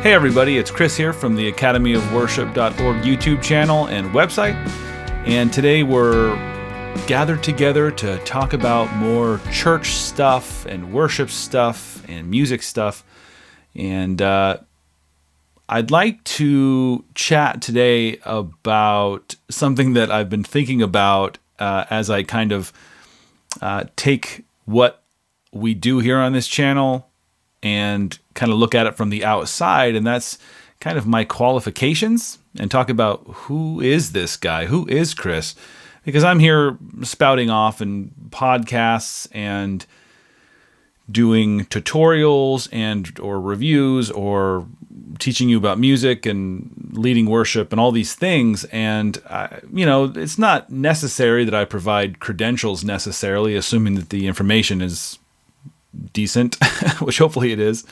Hey everybody, it's Chris here from the academyofworship.org YouTube channel and website. And today we're gathered together to talk about more church stuff and worship stuff and music stuff. And I'd like to chat today about something that I've been thinking about as I kind of take what we do here on this channel and kind of look at it from the outside, and that's kind of my qualifications, and talk about who is this guy, who is Chris, because I'm here spouting off in podcasts and doing tutorials and or reviews or teaching you about music and leading worship and all these things, and it's not necessary that I provide credentials necessarily, assuming that the information is decent, which hopefully it is.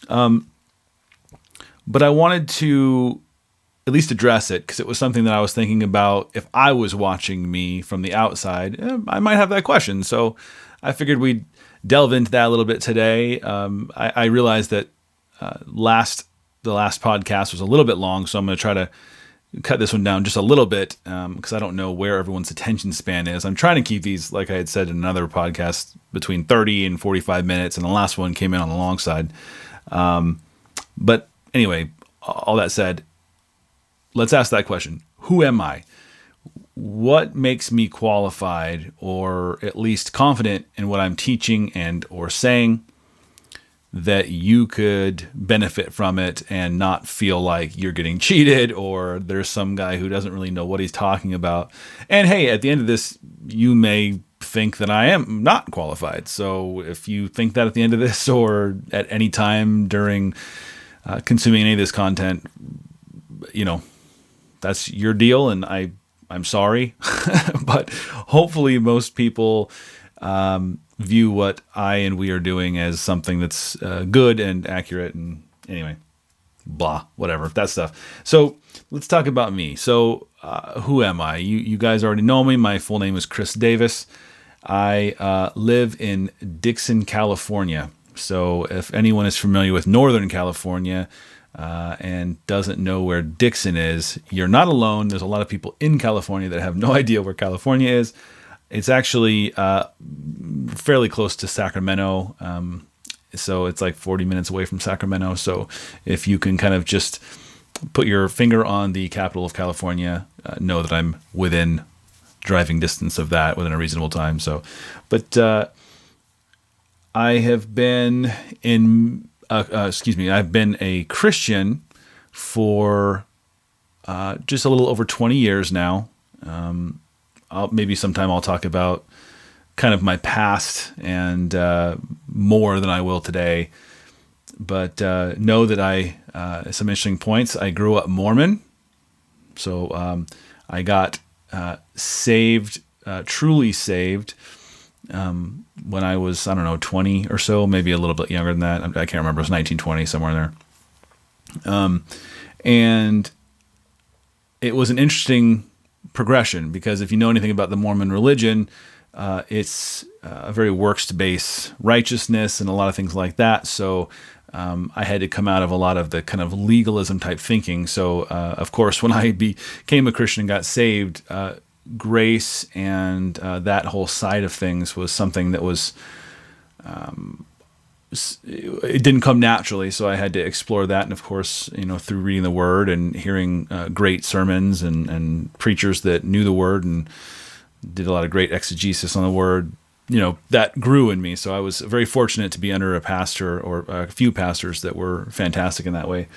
But I wanted to at least address it because it was something that I was thinking about. If I was watching me from the outside, I might have that question. So I figured we'd delve into that a little bit today. I realized that the last podcast was a little bit long, so I'm going to try to cut this one down just a little bit because I don't know where everyone's attention span is. I'm trying to keep these, like I had said in another podcast, between 30 and 45 minutes, and the last one came in on the long side. But anyway, all that said, let's ask that question. Who am I? What makes me qualified, or at least confident in what I'm teaching and or saying, that you could benefit from it and not feel like you're getting cheated or there's some guy who doesn't really know what he's talking about? And hey, at the end of this, you may think that I am not qualified. So if you think that at the end of this or at any time during consuming any of this content, that's your deal, and I'm sorry. But hopefully most people view what I and we are doing as something that's good and accurate, and anyway, blah, whatever, that stuff. So let's talk about me. So who am I? You guys already know me. My full name is Chris Davis. I live in Dixon, California. So if anyone is familiar with Northern California and doesn't know where Dixon is, you're not alone. There's a lot of people in California that have no idea where California is. It's actually fairly close to Sacramento, so it's like 40 minutes away from Sacramento. So if you can kind of just put your finger on the capital of California, know that I'm within driving distance of that within a reasonable time. So, but I have been I've been a Christian for just a little over 20 years now. Maybe sometime I'll talk about kind of my past and more than I will today. But know that some interesting points. I grew up Mormon. So I got saved, truly saved, when I was, 20 or so, maybe a little bit younger than that. I can't remember. It was 1920, somewhere in there. And it was an interesting progression, because if you know anything about the Mormon religion, it's a very works-based righteousness and a lot of things like that. So I had to come out of a lot of the kind of legalism type thinking. So of course, when I became a Christian and got saved, grace and that whole side of things was something that was it didn't come naturally, so I had to explore that. And of course, through reading the Word and hearing great sermons and preachers that knew the Word and did a lot of great exegesis on the Word, that grew in me. So I was very fortunate to be under a pastor or a few pastors that were fantastic in that way.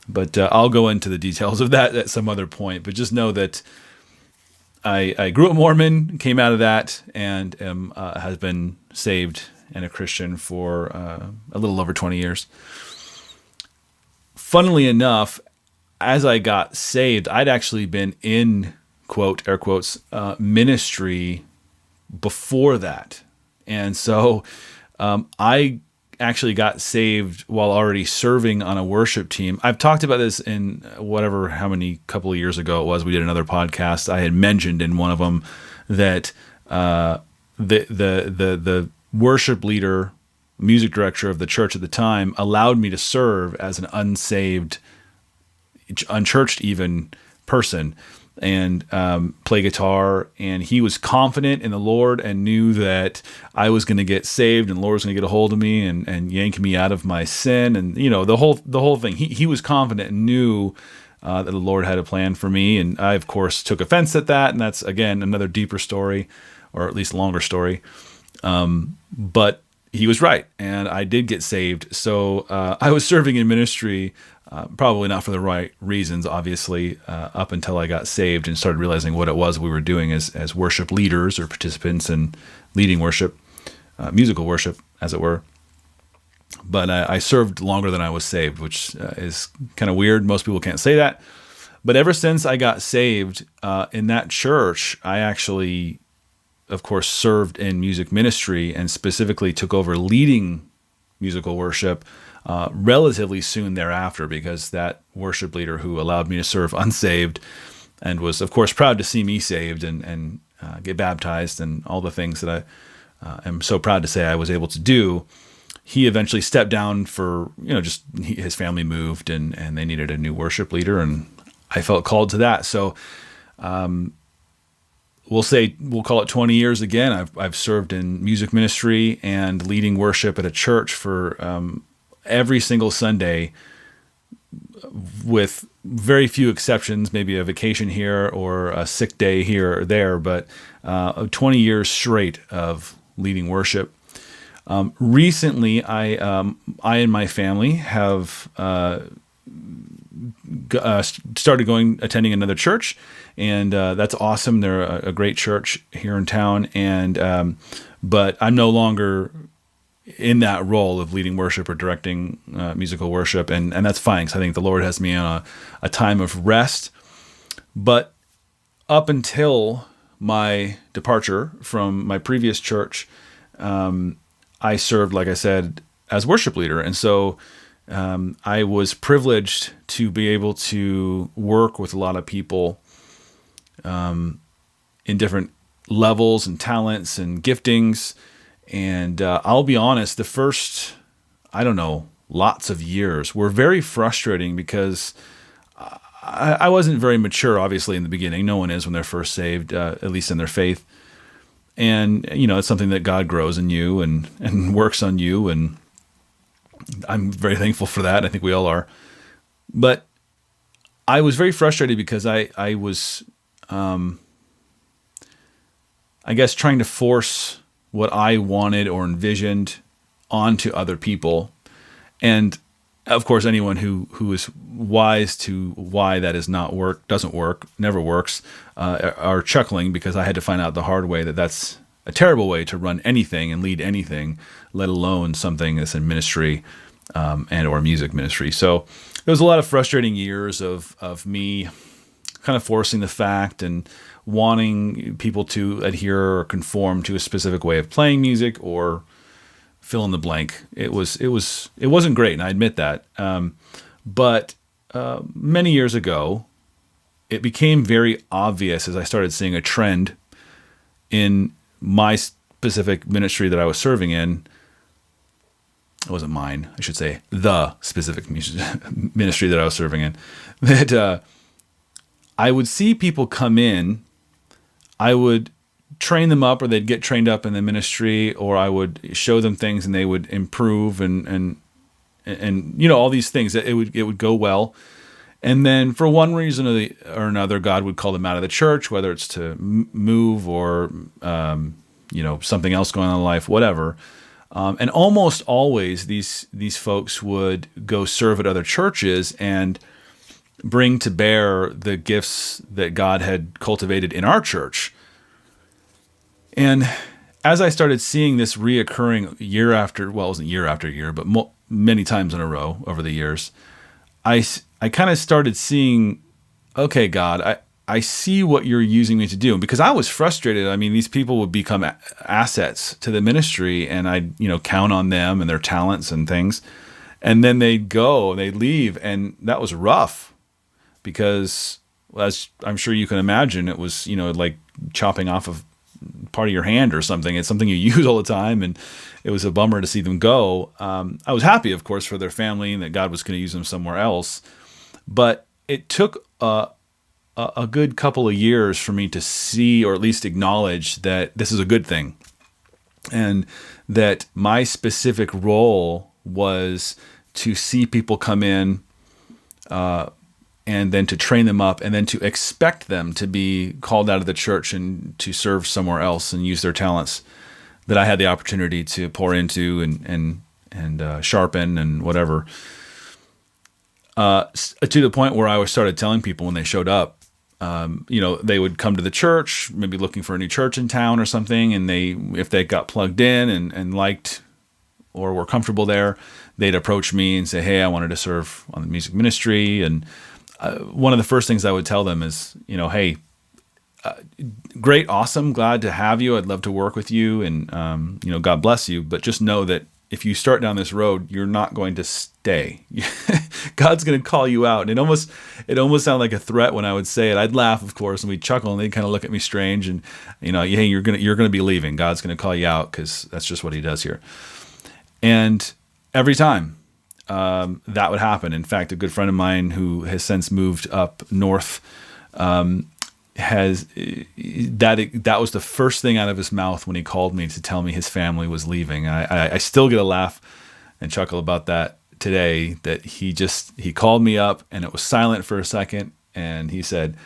But I'll go into the details of that at some other point. But just know that I grew up Mormon, came out of that, and has been saved and a Christian for a little over 20 years. Funnily enough, as I got saved, I'd actually been in, quote, air quotes, ministry before that. And so I actually got saved while already serving on a worship team. I've talked about this in how many couple of years ago it was. We did another podcast. I had mentioned in one of them that the worship leader music director of the church at the time, allowed me to serve as an unsaved, unchurched even person, and play guitar. And he was confident in the Lord and knew that I was going to get saved, and the Lord was going to get a hold of me and yank me out of my sin, and the whole thing. He was confident and knew that the Lord had a plan for me, and I of course took offense at that, and that's again another deeper story, or at least longer story. But he was right, and I did get saved. So I was serving in ministry. Probably not for the right reasons, obviously, up until I got saved and started realizing what it was we were doing as worship leaders or participants in leading worship, musical worship, as it were. But I served longer than I was saved, which is kind of weird. Most people can't say that. But ever since I got saved in that church, I actually, of course, served in music ministry and specifically took over leading musical worship relatively soon thereafter, because that worship leader who allowed me to serve unsaved and was, of course, proud to see me saved and get baptized and all the things that I am so proud to say I was able to do, he eventually stepped down for, his family moved and they needed a new worship leader, and I felt called to that. So we'll call it 20 years again. I've served in music ministry and leading worship at a church for every single Sunday, with very few exceptions, maybe a vacation here or a sick day here or there, but 20 years straight of leading worship. Recently, I and my family have started attending another church, and that's awesome. They're a great church here in town, and but I'm no longer in that role of leading worship or directing musical worship, and that's fine, because I think the Lord has me on a time of rest. But up until my departure from my previous church, I served, like I said, as worship leader, and so I was privileged to be able to work with a lot of people in different levels and talents and giftings. And I'll be honest, the first, lots of years were very frustrating, because I wasn't very mature, obviously, in the beginning. No one is when they're first saved, at least in their faith. And, it's something that God grows in you and works on you. And I'm very thankful for that. I think we all are. But I was very frustrated because I was, I guess, trying to force what I wanted or envisioned onto other people. And of course, anyone who is wise to why that doesn't work, never works, are chuckling, because I had to find out the hard way that that's a terrible way to run anything and lead anything, let alone something that's in ministry and or music ministry. So there was a lot of frustrating years of me kind of forcing the fact and wanting people to adhere or conform to a specific way of playing music or fill in the blank. It wasn't great, and I admit that. But many years ago, it became very obvious as I started seeing a trend in my specific ministry that I was serving in. It wasn't mine, I should say, the specific ministry that I was serving in, that I would see people come in. I would train them up, or they'd get trained up in the ministry, or I would show them things and they would improve and all these things. That it would go well. And then for one reason or another, God would call them out of the church, whether it's to move or something else going on in life, whatever. And almost always these folks would go serve at other churches and bring to bear the gifts that God had cultivated in our church. And as I started seeing this reoccurring year after, well, it wasn't year after year, but many times in a row over the years, I kind of started seeing, okay, God, I see what you're using me to do. And because I was frustrated, I mean, these people would become assets to the ministry, and I'd, count on them and their talents and things. And then they'd leave, and that was rough. Because, as I'm sure you can imagine, it was, like chopping off of part of your hand or something. It's something you use all the time, and it was a bummer to see them go. I was happy, of course, for their family and that God was going to use them somewhere else. But it took a good couple of years for me to see, or at least acknowledge, that this is a good thing, and that my specific role was to see people come in, and then to train them up, and then to expect them to be called out of the church and to serve somewhere else and use their talents that I had the opportunity to pour into and sharpen and whatever. To the point where I started telling people when they showed up, they would come to the church, maybe looking for a new church in town or something, and if they got plugged in and liked or were comfortable there, they'd approach me and say, "Hey, I wanted to serve on the music ministry." And one of the first things I would tell them is, "Hey, great, awesome, glad to have you. I'd love to work with you, and God bless you. But just know that if you start down this road, you're not going to stay. God's going to call you out." And it almost sounded like a threat when I would say it. I'd laugh, of course, and we'd chuckle, and they'd kind of look at me strange. And "Hey, you're gonna be leaving. God's going to call you out, because that's just what He does here." And every time that would happen. In fact, a good friend of mine who has since moved up north that was the first thing out of his mouth when he called me to tell me his family was leaving. I still get a laugh and chuckle about that today, that he called me up and it was silent for a second, and he said,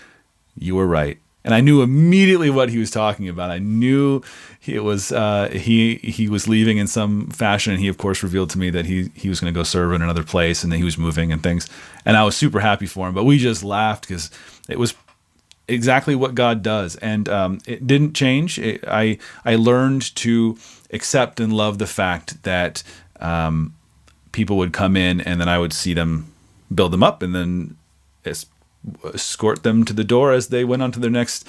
"You were right." And I knew immediately what he was talking about. I knew it was he was leaving in some fashion, and he of course revealed to me that he was going to go serve in another place, and that he was moving and things. And I was super happy for him, but we just laughed because it was exactly what God does. And it didn't change. I learned to accept and love the fact that people would come in, and then I would see them, build them up, and then escort them to the door as they went on to their next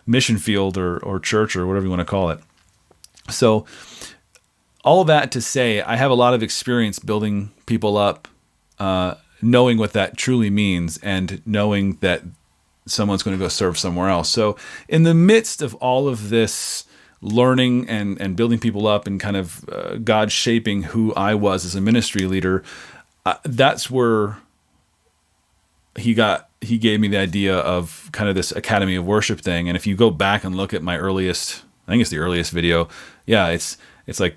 mission field or church or whatever you want to call it. So all that to say, I have a lot of experience building people up, knowing what that truly means, and knowing that someone's going to go serve somewhere else. So in the midst of all of this learning and building people up, and kind of God shaping who I was as a ministry leader, that's where he gave me the idea of kind of this Academy of Worship thing. And if you go back and look at my earliest, I think it's the earliest video, it's like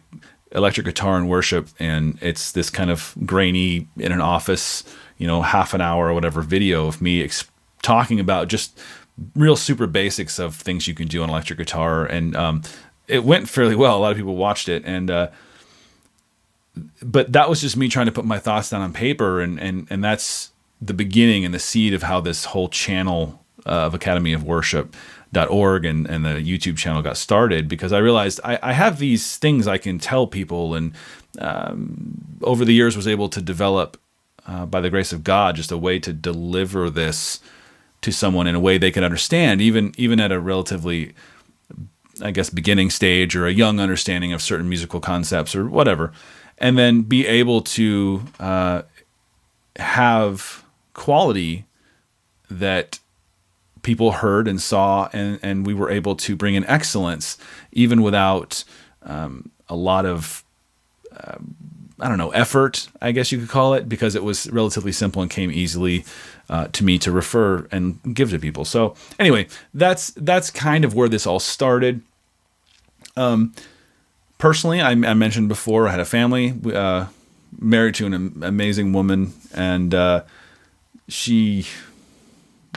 electric guitar and worship, and it's this kind of grainy, in an office, half an hour or whatever video of me talking about just real super basics of things you can do on electric guitar. And it went fairly well. A lot of people watched it, and but that was just me trying to put my thoughts down on paper, and that's the beginning and the seed of how this whole channel of academyofworship.org and the YouTube channel got started, because I realized I have these things I can tell people, and over the years was able to develop, by the grace of God, just a way to deliver this to someone in a way they can understand, even at a relatively, I guess, beginning stage, or a young understanding of certain musical concepts or whatever, and then be able to have quality that people heard and saw, and we were able to bring in excellence, even without a lot of, effort, I guess you could call it, because it was relatively simple and came easily to me to refer and give to people. So anyway, that's kind of where this all started. Personally, I mentioned before, I had a family, married to an amazing woman, and she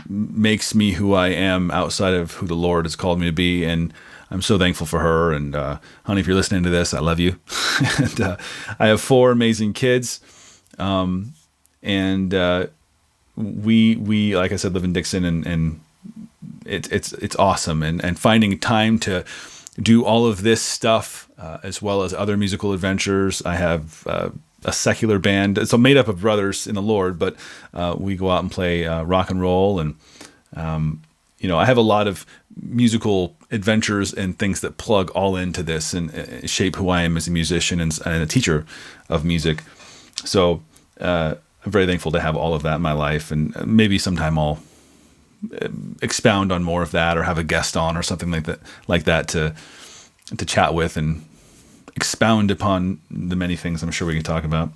makes me who I am outside of who the Lord has called me to be, and I'm so thankful for her. And honey, if you're listening to this, I love you. And I have 4 amazing kids, and we like I said, live in Dixon, and it's awesome. And finding time to do all of this stuff, as well as other musical adventures. I have a secular band. It's made up of brothers in the Lord, but we go out and play rock and roll, and I have a lot of musical adventures and things that plug all into this and shape who I am as a musician and a teacher of music. So I'm very thankful to have all of that in my life, and maybe sometime I'll expound on more of that, or have a guest on or something like that to chat with and expound upon the many things I'm sure we can talk about.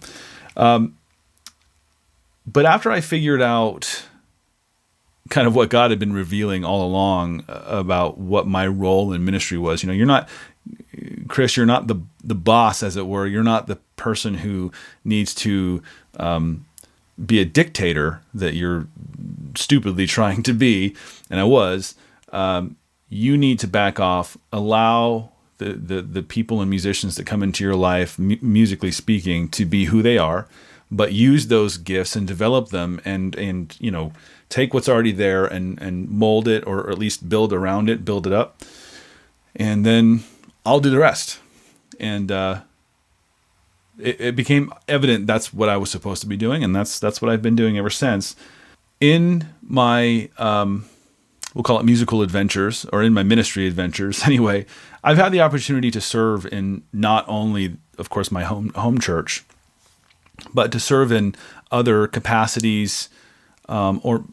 But after I figured out kind of what God had been revealing all along about what my role in ministry was, you're not, Chris, you're not the boss, as it were. You're not the person who needs to be a dictator that you're stupidly trying to be, and I was. You need to back off, allow the people and musicians that come into your life, musically speaking, to be who they are, but use those gifts and develop them, and take what's already there and mold it, or at least build around it, build it up, and then I'll do the rest. And it became evident that's what I was supposed to be doing, and that's what I've been doing ever since. In my we'll call it musical adventures, or in my ministry adventures anyway, I've had the opportunity to serve in not only, of course, my home church, but to serve in other capacities, or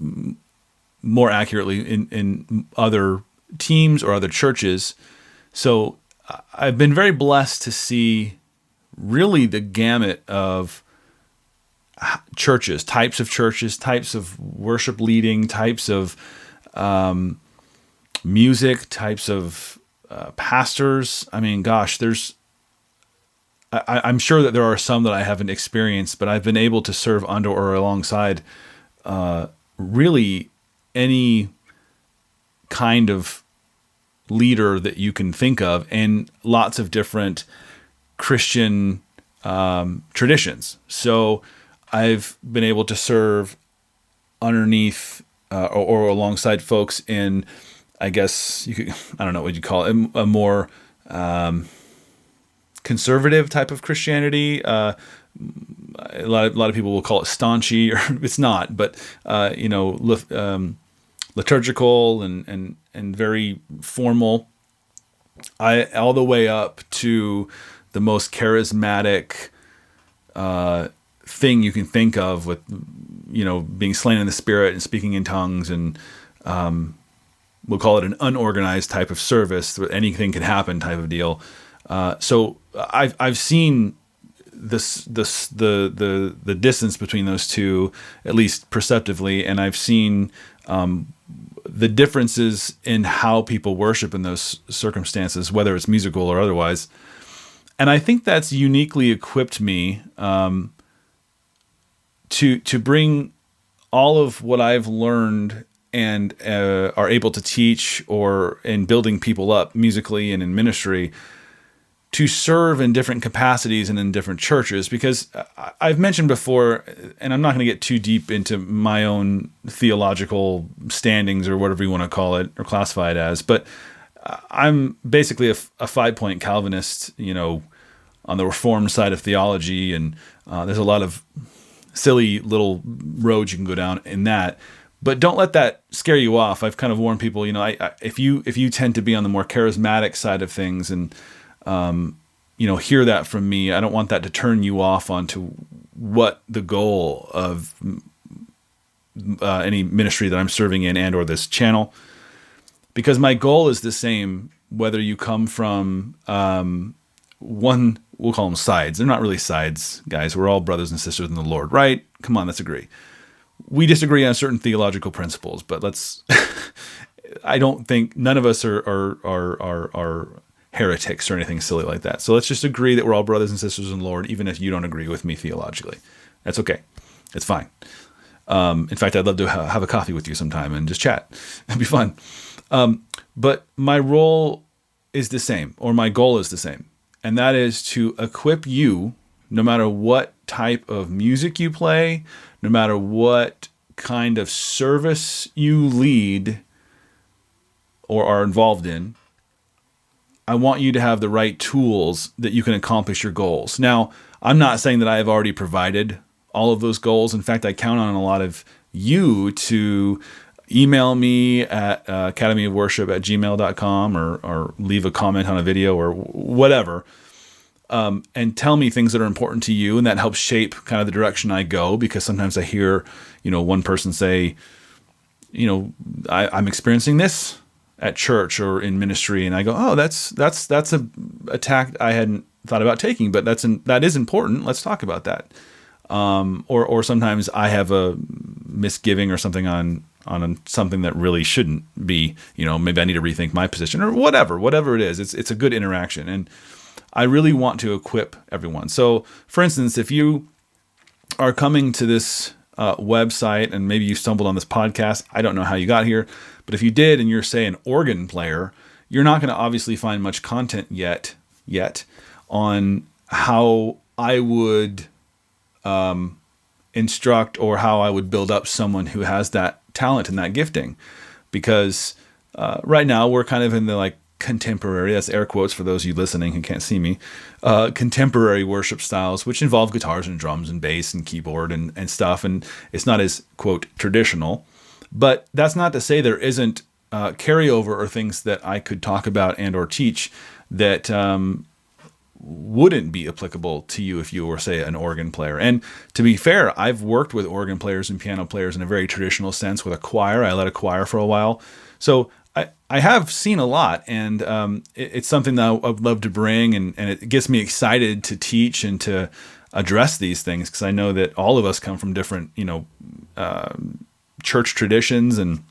more accurately, in other teams or other churches. So I've been very blessed to see really the gamut of churches, types of worship leading, types of music, types of pastors. I mean, gosh, I'm sure that there are some that I haven't experienced, but I've been able to serve under or alongside really any kind of leader that you can think of, and lots of different Christian traditions. So I've been able to serve underneath or alongside folks in, I guess I don't know what you call it, a more conservative type of Christianity. A lot of people will call it staunchy, or it's not, but liturgical and very formal. All the way up to the most charismatic thing you can think of, with being slain in the Spirit and speaking in tongues, and we'll call it an unorganized type of service where anything can happen type of deal. So I've seen the distance between those two, at least perceptively, and I've seen the differences in how people worship in those circumstances, whether it's musical or otherwise. And I think that's uniquely equipped me to bring all of what I've learned and are able to teach, or in building people up musically and in ministry, to serve in different capacities and in different churches. Because I've mentioned before, and I'm not going to get too deep into my own theological standings, or whatever you want to call it or classify it as, but I'm basically a 5-point Calvinist, on the Reformed side of theology, and there's a lot of silly little roads you can go down in that. But don't let that scare you off. I've kind of warned people, if you tend to be on the more charismatic side of things, and hear that from me, I don't want that to turn you off onto what the goal of any ministry that I'm serving in and or this channel, because my goal is the same whether you come from one, we'll call them sides. They're not really sides, guys. We're all brothers and sisters in the Lord, right? Come on, let's agree. We disagree on certain theological principles, but I don't think none of us are heretics or anything silly like that. So let's just agree that we're all brothers and sisters in the Lord, even if you don't agree with me theologically. That's okay. It's fine. In fact, I'd love to have a coffee with you sometime and just chat. It'd be fun. But my role is the same, or my goal is the same. And that is to equip you, no matter what type of music you play, no matter what kind of service you lead or are involved in. I want you to have the right tools that you can accomplish your goals. Now, I'm not saying that I have already provided all of those goals. In fact, I count on a lot of you to email me at academyofworship@gmail.com, or leave a comment on a video or whatever, and tell me things that are important to you, and that helps shape kind of the direction I go. Because sometimes I hear, one person say, I'm experiencing this at church or in ministry, and I go, oh, that's a tack I hadn't thought about taking, but that is important. Let's talk about that. Or sometimes I have a misgiving or something on something that really shouldn't be. Maybe I need to rethink my position or whatever it is. It's a good interaction, and I really want to equip everyone. So, for instance, if you are coming to this website and maybe you stumbled on this podcast, I don't know how you got here, but if you did and you're, say, an organ player, you're not going to obviously find much content yet on how I would instruct or how I would build up someone who has that talent and that gifting, because right now we're kind of in the contemporary, that's air quotes for those of you listening who can't see me, contemporary worship styles, which involve guitars and drums and bass and keyboard and stuff. And it's not as, quote, traditional, but that's not to say there isn't carryover or things that I could talk about and or teach that wouldn't be applicable to you if you were, say, an organ player. And to be fair, I've worked with organ players and piano players in a very traditional sense with a choir. I led a choir for a while. So I have seen a lot, and it's something that I would love to bring, and it gets me excited to teach and to address these things, because I know that all of us come from different, church traditions and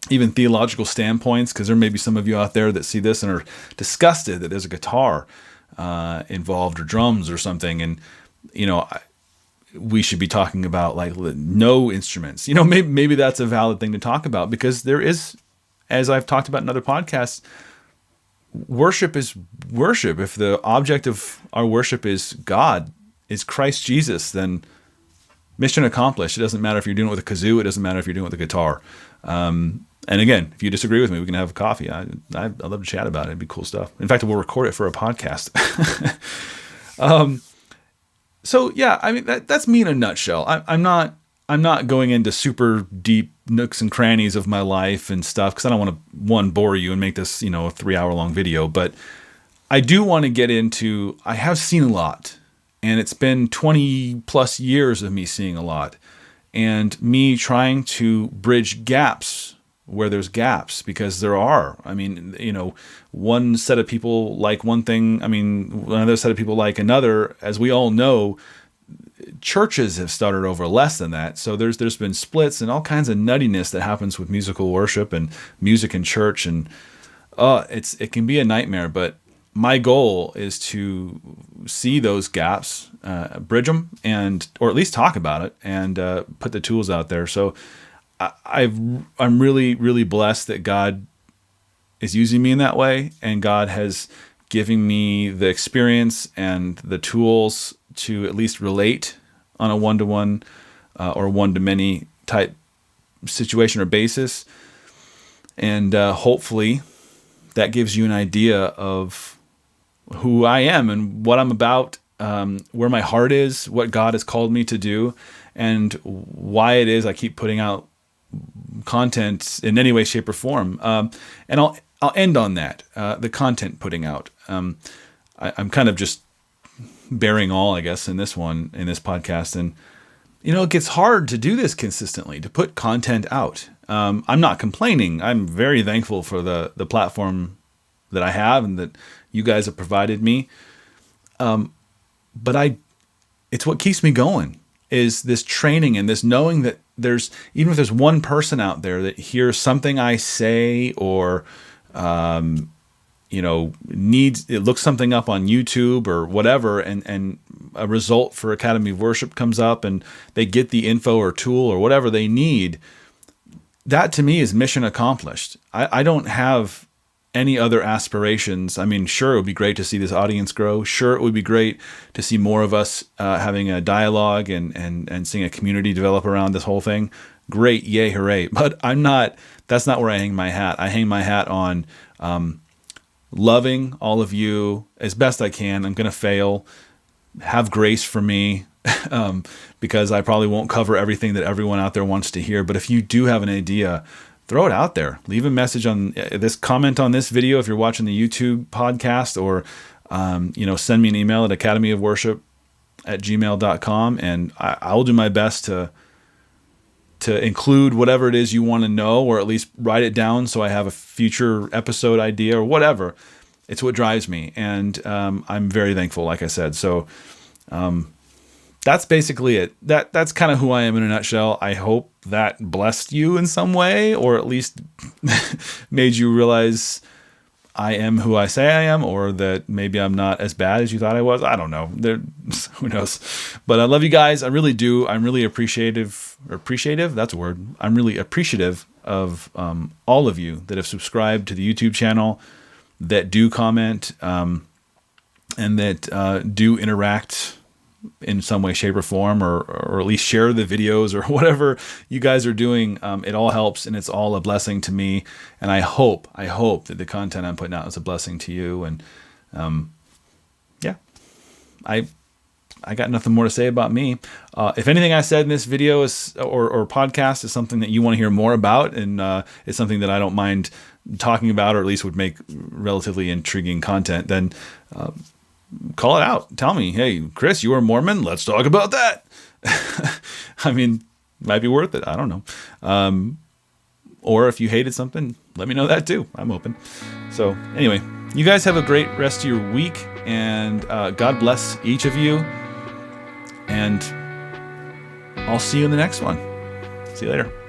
even theological standpoints, because there may be some of you out there that see this and are disgusted that there's a guitar involved or drums or something, and we should be talking about no instruments. Maybe that's a valid thing to talk about, because there is, as I've talked about in other podcasts, worship is worship. If the object of our worship is God, is Christ Jesus, then mission accomplished. It doesn't matter if you're doing it with a kazoo. It doesn't matter if you're doing it with a guitar. And again, if you disagree with me, we can have a coffee. I'd love to chat about it. It'd be cool stuff. In fact, we'll record it for a podcast. So yeah, I mean, that's me in a nutshell. I'm not going into super deep nooks and crannies of my life and stuff, because I don't want to, bore you and make this, a 3-hour long video. But I do want to get into, I have seen a lot, and it's been 20 plus years of me seeing a lot, and me trying to bridge gaps where there's gaps, because there are. I mean, one set of people like one thing, another set of people like another. As we all know, churches have started over less than that. So there's been splits and all kinds of nuttiness that happens with musical worship and music in church, and it can be a nightmare. But my goal is to see those gaps, bridge them, or at least talk about it, and put the tools out there. So I'm really, really blessed that God is using me in that way, and God has given me the experience and the tools to at least relate on a one-to-one or one-to-many type situation or basis. And hopefully that gives you an idea of who I am and what I'm about, where my heart is, what God has called me to do, and why it is I keep putting out content in any way, shape, or form. And I'll end on that, the content putting out. I'm kind of just bearing all, I guess, in this podcast. And, it gets hard to do this consistently, to put content out. I'm not complaining. I'm very thankful for the platform that I have and that you guys have provided me. But it's what keeps me going, is this training and this knowing that even if there's one person out there that hears something I say, or looks something up on YouTube or whatever, and a result for Academy of Worship comes up and they get the info or tool or whatever they need, that to me is mission accomplished. I don't have any other aspirations. Sure, it would be great to see this audience grow. Sure, it would be great to see more of us having a dialogue and seeing a community develop around this whole thing. Great, yay, hooray. But that's not where I hang my hat. I hang my hat on loving all of you as best I can. I'm going to fail. Have grace for me, because I probably won't cover everything that everyone out there wants to hear. But if you do have an idea, throw it out there. Leave a message on this, comment on this video if you're watching the YouTube podcast, or send me an email at academyofworship@gmail.com, and I'll do my best to to include whatever it is you want to know, or at least write it down so I have a future episode idea or whatever. It's what drives me, and I'm very thankful, like I said. So that's basically it. That's kind of who I am in a nutshell. I hope that blessed you in some way, or at least made you realize I am who I say I am, or that maybe I'm not as bad as you thought I was. I don't know. Who knows? But I love you guys. I really do. I'm really appreciative. That's a word. I'm really appreciative of all of you that have subscribed to the YouTube channel, that do comment, and that do interact in some way, shape, or form, or at least share the videos or whatever you guys are doing. It all helps, and it's all a blessing to me. And I hope that the content I'm putting out is a blessing to you. And yeah, I got nothing more to say about me. If anything I said in this video or podcast is something that you want to hear more about, and it's something that I don't mind talking about, or at least would make relatively intriguing content, then call it out. Tell me, hey, Chris, you are Mormon. Let's talk about that. I mean, might be worth it. I don't know. Or if you hated something, let me know that too. I'm open. So anyway, you guys have a great rest of your week, and God bless each of you. And I'll see you in the next one. See you later.